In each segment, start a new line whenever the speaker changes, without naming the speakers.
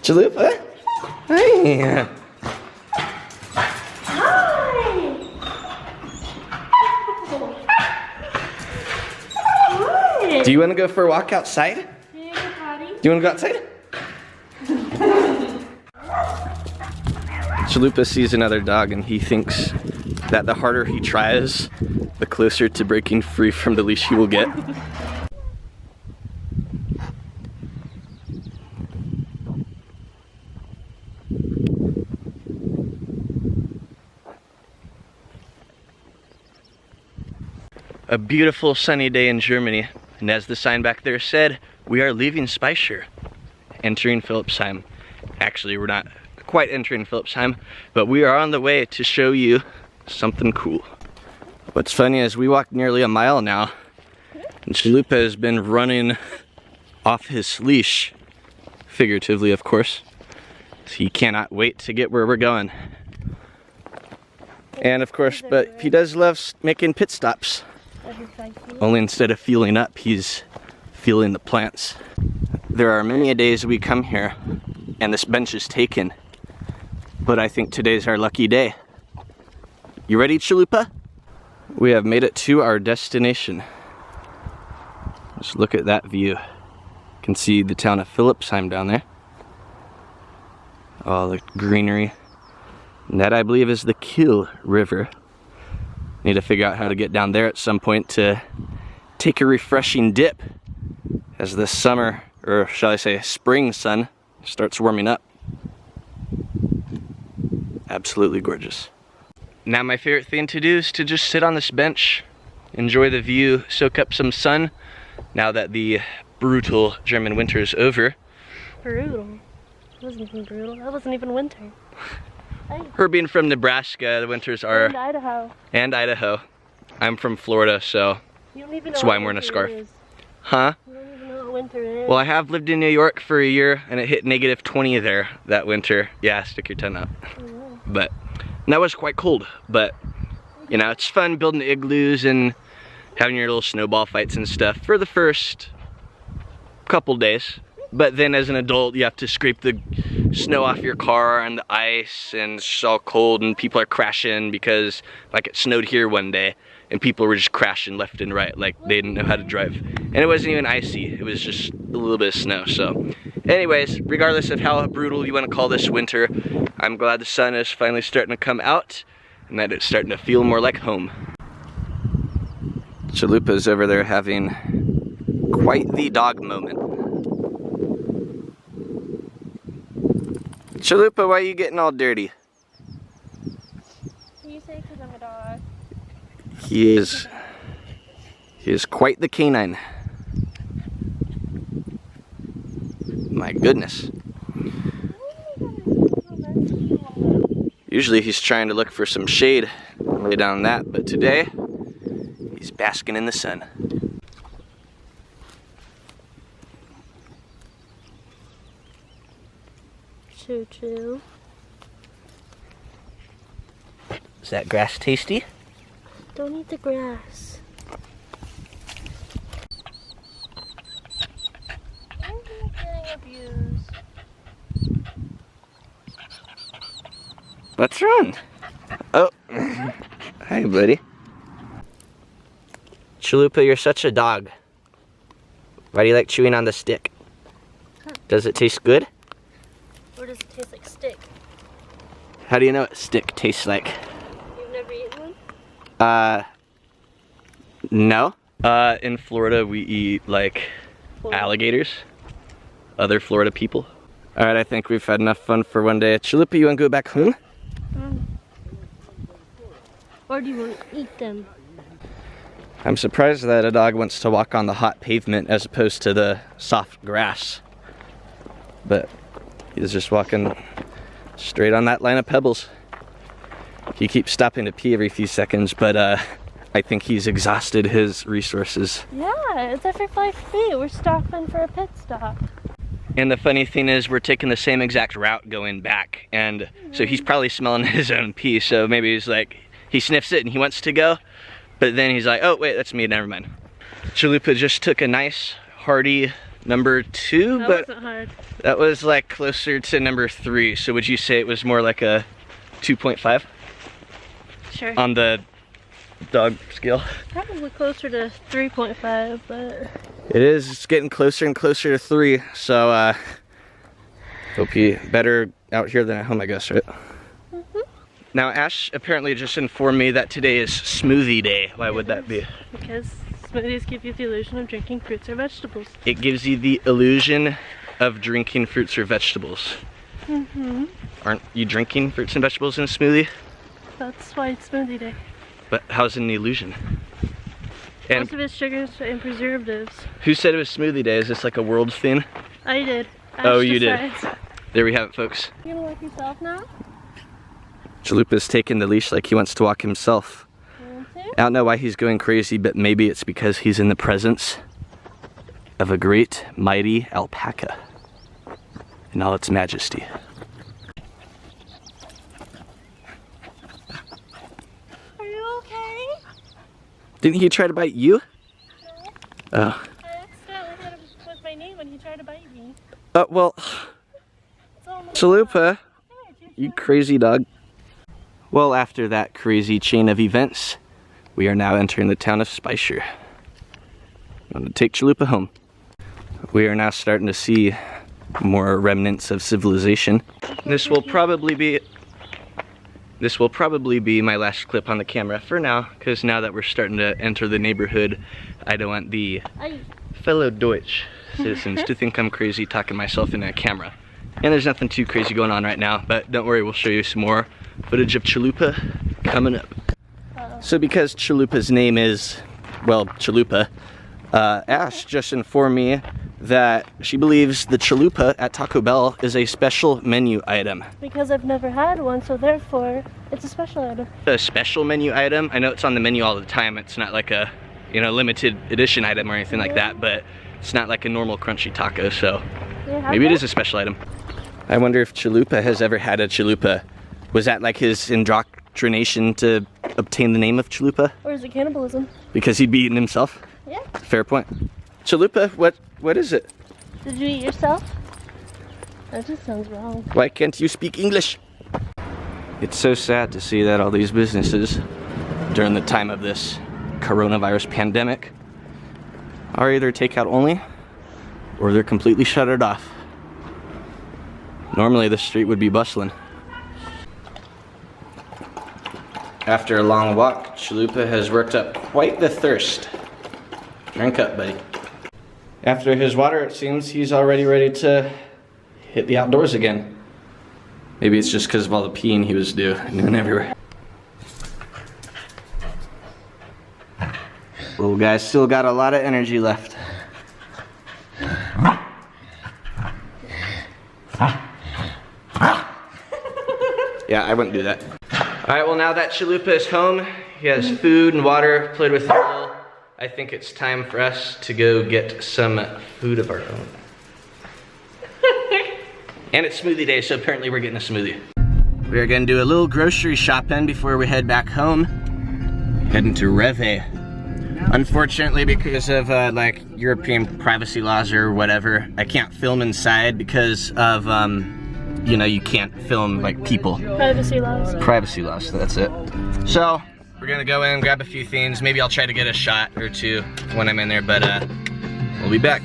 Chalupa? Hi. Do you want to go for a walk outside? Do you want to go outside? Chalupa sees another dog and he thinks that the harder he tries, the closer to breaking free from the leash he will get. A beautiful sunny day in Germany, and as the sign back there said, we are leaving Speicher, entering Philippsheim. Actually, we're not quite entering Philippsheim, but we are on the way to show you something cool. What's funny is we walked nearly a mile now, and Chalupa has been running off his leash, figuratively of course. So he cannot wait to get where we're going. And of course, but he does love making pit stops. Only instead of fueling up, he's fueling the plants. There are many a days we come here and this bench is taken, but I think today's our lucky day. You ready, Chalupa? We have made it to our destination. Just look at that view. You can see the town of Philippsheim down there. All the greenery. And that, I believe, is the Kiel River. Need to figure out how to get down there at some point to take a refreshing dip as the summer, or shall I say spring sun, starts warming up. Absolutely gorgeous. Now my favorite thing to do is to just sit on this bench, enjoy the view, soak up some sun, now that the brutal German winter is over.
Brutal? It wasn't even brutal. That wasn't even winter.
Her being from Nebraska, the winters are...
And Idaho.
And Idaho. I'm from Florida, so that's why I'm wearing a scarf. Huh?
You don't even know what winter is.
Well, I have lived in New York for a year, and it hit -20 there that winter. Yeah, stick your tongue out.
Oh,
But that was quite cold. But, you know, it's fun building igloos and having your little snowball fights and stuff for the first couple days. But then as an adult, you have to scrape the snow off your car and the ice, and it's all cold and people are crashing because, like, it snowed here one day and people were just crashing left and right like they didn't know how to drive. And it wasn't even icy, it was just a little bit of snow. So anyways, regardless of how brutal you want to call this winter, I'm glad the sun is finally starting to come out and that it's starting to feel more like home. Chalupa's over there having quite the dog moment. Chalupa, why are you getting all dirty?
You say because I'm a dog.
He is quite the canine. My goodness. Usually he's trying to look for some shade, lay down that, but today he's basking in the sun.
Choo choo.
Is that grass tasty?
Don't eat the grass. I'm getting abused.
Let's run. Oh, hi buddy. Chalupa, you're such a dog. Why do you like chewing on the stick? Does it taste good?
Or does it taste like stick?
How do you know what stick tastes like?
You've never eaten one?
No. In Florida we eat like alligators. Other Florida people. Alright, I think we've had enough fun for one day. Chalupa, you wanna go back home?
Or do you want to eat them?
I'm surprised that a dog wants to walk on the hot pavement as opposed to the soft grass. But he's just walking straight on that line of pebbles. He keeps stopping to pee every few seconds, but I think he's exhausted his resources.
Yeah, it's every 5 feet. We're stopping for a pit stop.
And the funny thing is we're taking the same exact route going back, and so he's probably smelling his own pee, so maybe he's like, he sniffs it and he wants to go, but then he's like, oh wait, that's me, never mind. Chalupa just took a nice hearty number 2,
That
but
wasn't hard.
that was like closer to number 3. So would you say it was more like a 2.5
Sure.
on the dog scale?
Probably closer to 3.5, but
It is. It's getting closer and closer to 3. So hope you better out here than at home, I guess, right? Now Ash apparently just informed me that today is smoothie day. Why would that be?
because smoothies give you the illusion of drinking fruits or vegetables.
It gives you the illusion of drinking fruits or vegetables. Aren't you drinking fruits and vegetables in a smoothie?
That's why it's smoothie day.
But how's it an illusion? And
Most of it's sugars and preservatives.
who said it was smoothie day? Is this like a world thing?
I did.
Oh,
Ash
you did.
decides.
There we have it, folks.
You gonna walk yourself now?
Chalupa's taking the leash like he wants to walk himself.
Want to?
I don't know why he's going crazy, but maybe it's because he's in the presence of a great, mighty alpaca in all its majesty.
Are you okay?
Didn't he try to bite you?
No.
Oh.
I accidentally hit him with my knee when he tried to bite me.
Well,
It's almost
Chalupa,
Hey,
you crazy dog. Well, after that crazy chain of events, we are now entering the town of Spicer. I'm gonna take Chalupa home. We are now starting to see more remnants of civilization. This will probably be my last clip on the camera for now, because now that we're starting to enter the neighborhood, I don't want the
Aye.
fellow Deutsch citizens to think I'm crazy talking myself into a camera. And there's nothing too crazy going on right now, but don't worry, we'll show you some more footage of Chalupa coming up. So because Chalupa's name is, well, Chalupa, Ash just informed me that she believes the Chalupa at Taco Bell is a special menu item.
Because I've never had one, so therefore it's a special item.
A special menu item? I know it's on the menu all the time. It's not like a, you know, limited edition item or anything like that, but it's not like a normal crunchy taco, so maybe it is a special item. I wonder if Chalupa has ever had a Chalupa. Was that like his indoctrination to obtain the name of Chalupa?
Or is it cannibalism?
Because he'd be eating himself?
Yeah.
Fair point. Chalupa, what is it?
Did you eat yourself? That just sounds wrong.
Why can't you speak English? It's so sad to see that all these businesses, during the time of this coronavirus pandemic, are either takeout only, or they're completely shuttered off. Normally the street would be bustling. After a long walk, Chalupa has worked up quite the thirst. Drink up, buddy. After his water, it seems he's already ready to hit the outdoors again. Maybe it's just because of all the peeing he was doing everywhere. Little guy's still got a lot of energy left. Yeah, I wouldn't do that. Alright, well now that Chalupa is home, he has food and water, played with a little. I think it's time for us to go get some food of our own. And it's smoothie day, so apparently we're getting a smoothie. We are gonna do a little grocery shopping before we head back home. Heading to Reve. Unfortunately, because of like European privacy laws or whatever, I can't film inside because of, you know, you can't film like people.
Privacy laws.
Privacy laws, that's it. So, we're gonna go in, grab a few things. Maybe I'll try to get a shot or two when I'm in there, but we'll be back.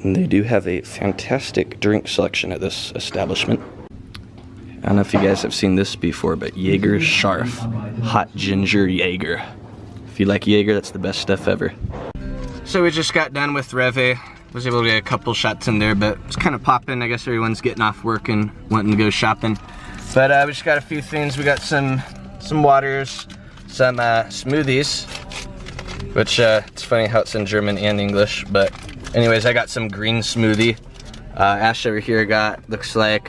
They do have a fantastic drink selection at this establishment. I don't know if you guys have seen this before, but Jaeger Scharf Hot Ginger Jaeger. If you like Jaeger, that's the best stuff ever. So we just got done with Reve. Was able to get a couple shots in there, but it's kind of popping. I guess everyone's getting off work and wanting to go shopping. But we just got a few things. We got some waters, some smoothies, which it's funny how it's in German and English, but anyways, I got some green smoothie. Ash over here got, looks like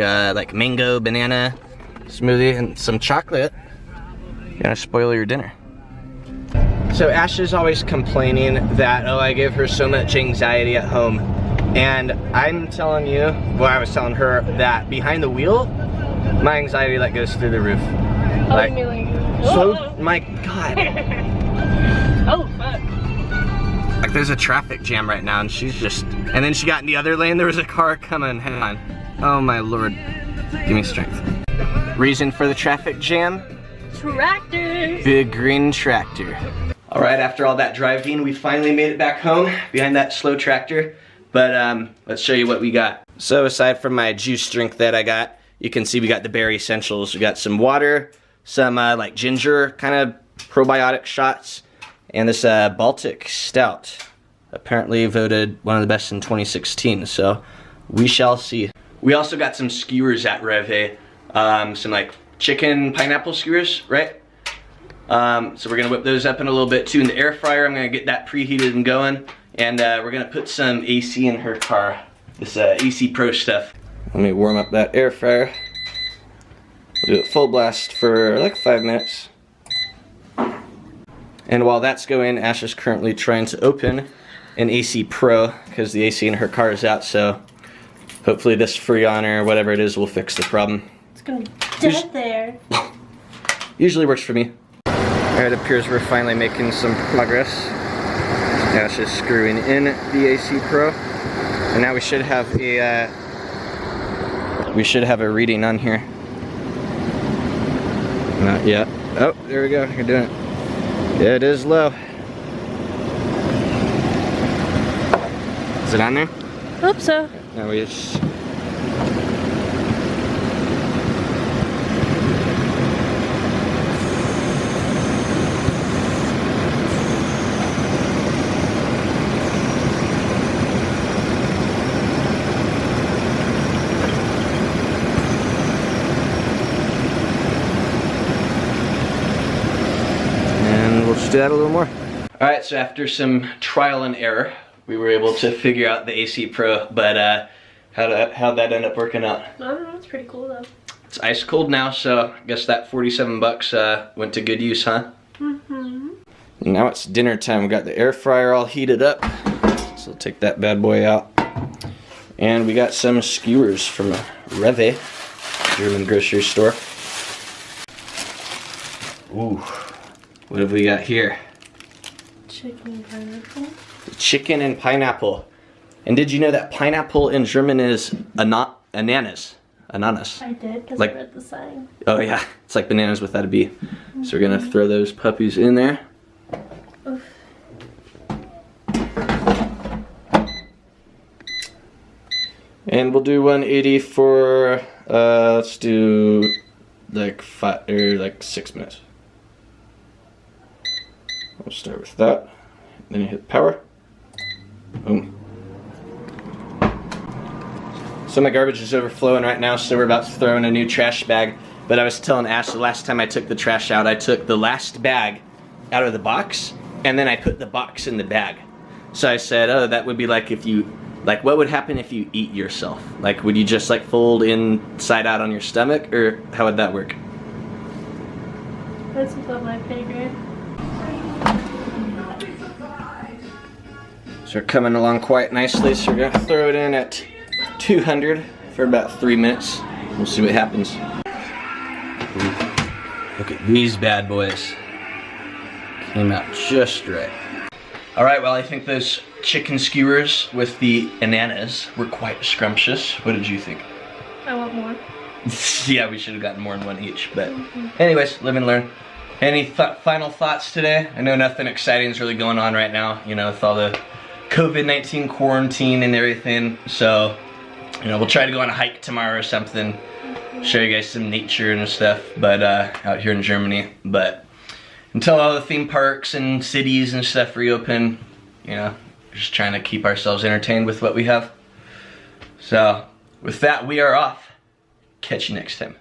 mango banana smoothie and some chocolate. You're gonna spoil your dinner. So Ash is always complaining that, oh, I give her so much anxiety at home. And I'm telling you, well, I was telling her that behind the wheel, my anxiety like goes through the roof.
Like,
So, my God.
Oh, fuck.
Like there's a traffic jam right now and she's just, and then she got in the other lane, there was a car coming, hang on. Oh my Lord, give me strength. Reason for the traffic jam?
Tractors.
Big green tractor. All right, after all that driving, we finally made it back home behind that slow tractor. But let's show you what we got. So aside from my juice drink that I got, you can see we got the Berry Essentials. We got some water, some like ginger kind of probiotic shots, and this Baltic Stout. Apparently voted one of the best in 2016, so we shall see. We also got some skewers at Reve, some like chicken pineapple skewers, right? So we're gonna whip those up in a little bit too in the air fryer. I'm gonna get that preheated and going, and we're gonna put some AC in her car, this AC Pro stuff. Let me warm up that air fryer. We'll do it full blast for like 5 minutes. And while that's going, Ash is currently trying to open an AC Pro because the AC in her car is out, so hopefully this Freon or whatever it is will fix the problem.
It's gonna be dead there.
Usually works for me. Alright, it appears we're finally making some progress. Ash is screwing in the AC Pro. And now we should have a reading on here. Not yet. Oh, there we go. You're doing it. Yeah, it is low. Is it on there?
Hope so.
Now we just... We'll just do that a little more. Alright, so after some trial and error, we were able to figure out the AC Pro, but how'd that end up working out?
I don't know, it's pretty cool though.
It's ice cold now, so I guess that 47 bucks went to good use, huh?
Mm-hmm.
Now it's dinner time. We got the air fryer all heated up, so we'll take that bad boy out. And we got some skewers from Reve, German grocery store. Ooh. What have we got here?
Chicken and pineapple.
Chicken and pineapple. And did you know that pineapple in German is ananas? Ananas.
I did, because
Like-
I read the sign.
Oh yeah, it's like bananas without a B. So we're gonna throw those puppies in there.
Oof.
And we'll do 180 for, let's do like 6 minutes. We'll start with that. Then you hit power. Boom. So my garbage is overflowing right now, so we're about to throw in a new trash bag. But I was telling Ash the last time I took the trash out, I took the last bag out of the box, and then I put the box in the bag. So I said, oh, that would be like if you, like what would happen if you eat yourself? Like would you just like fold inside out on your stomach, or how would that work?
That's above my pay grade.
So we're coming along quite nicely, so we're gonna throw it in at 200 for about 3 minutes. We'll see what happens. Ooh, look at these bad boys. Came out just right. All right, well I think those chicken skewers with the ananas were quite scrumptious. What did you think?
I want more.
Yeah, we should have gotten more than one each, but anyways, live and learn. Any final thoughts today? I know nothing exciting is really going on right now, you know, with all the COVID-19 quarantine and everything. So, you know, we'll try to go on a hike tomorrow or something, show you guys some nature and stuff, but out here in Germany. But until all the theme parks and cities and stuff reopen, you know, just trying to keep ourselves entertained with what we have. So, with that, we are off. Catch you next time.